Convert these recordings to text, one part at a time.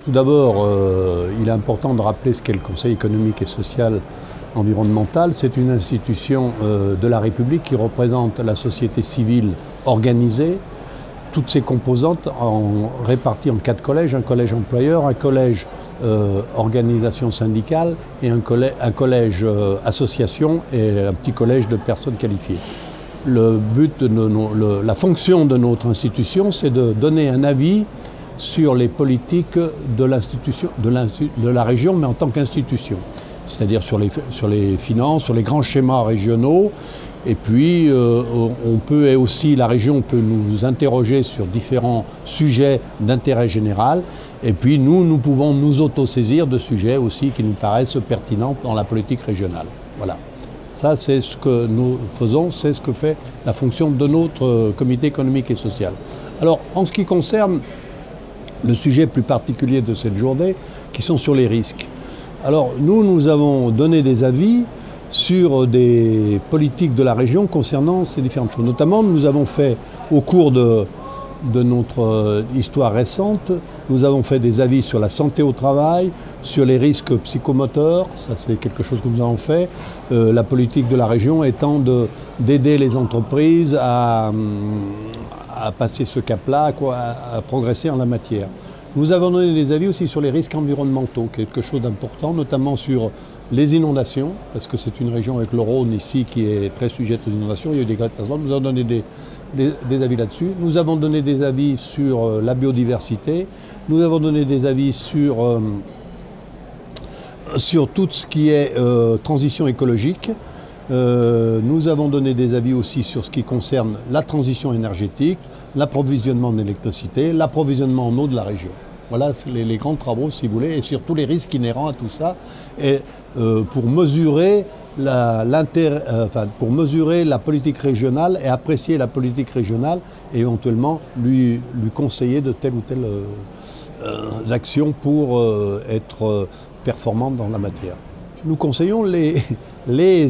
Tout d'abord, il est important de rappeler ce qu'est le Conseil économique et social environnemental. C'est une institution de la République qui représente la société civile organisée, toutes ses composantes réparties en 4 collèges, un collège employeur, un collège organisation syndicale et un collège association et un petit collège de personnes qualifiées. Le but, la fonction de notre institution, c'est de donner un avis sur les politiques de l'institution, de la région, mais en tant qu'institution. C'est-à-dire sur les finances, sur les grands schémas régionaux. Et puis, la région peut nous interroger sur différents sujets d'intérêt général. Et puis, nous pouvons nous autosaisir de sujets aussi qui nous paraissent pertinents dans la politique régionale. Voilà. Ça, c'est ce que nous faisons, c'est ce que fait la fonction de notre comité économique et social. Alors, en ce qui concerne le sujet plus particulier de cette journée, qui sont sur les risques. Alors, nous avons donné des avis sur des politiques de la région concernant ces différentes choses. Notamment, nous avons fait, au cours de notre histoire récente, nous avons fait des avis sur la santé au travail, sur les risques psychomoteurs, ça c'est quelque chose que nous avons fait. La politique de la région étant d'aider les entreprises à passer ce cap-là, à progresser en la matière. Nous avons donné des avis aussi sur les risques environnementaux, quelque chose d'important, notamment sur les inondations, parce que c'est une région avec le Rhône ici qui est très sujette aux inondations, il y a eu des grands événements, nous avons donné des avis là-dessus. Nous avons donné des avis sur la biodiversité, nous avons donné des avis sur tout ce qui est transition écologique. Nous avons donné des avis aussi sur ce qui concerne la transition énergétique, l'approvisionnement en électricité, l'approvisionnement en eau de la région. Voilà les grands travaux, si vous voulez, et sur tous les risques inhérents à tout ça, et pour mesurer la politique régionale et apprécier la politique régionale et éventuellement lui conseiller de telle ou telle action pour être performante dans la matière. Nous conseillons les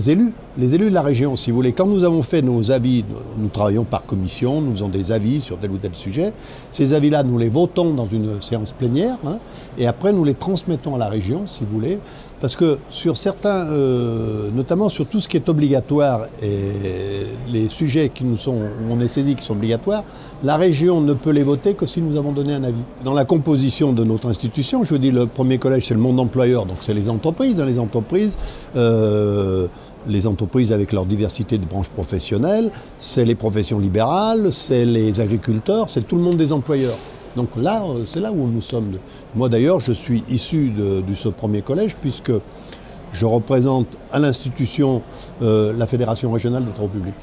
élus de la région, si vous voulez. Quand nous avons fait nos avis, nous travaillons par commission, nous faisons des avis sur tel ou tel sujet. Ces avis-là, nous les votons dans une séance plénière, et après nous les transmettons à la région, si vous voulez, parce que sur certains, notamment sur tout ce qui est obligatoire et les sujets où on est saisi qui sont obligatoires, la région ne peut les voter que si nous avons donné un avis. Dans la composition de notre institution, je vous dis, le premier collège, c'est le monde employeur, donc c'est les entreprises. Dans les entreprises avec leur diversité de branches professionnelles, c'est les professions libérales, c'est les agriculteurs, c'est tout le monde des employeurs. Donc là, c'est là où nous sommes. Moi d'ailleurs, je suis issu de ce premier collège puisque je représente à l'institution la Fédération régionale des travaux publics.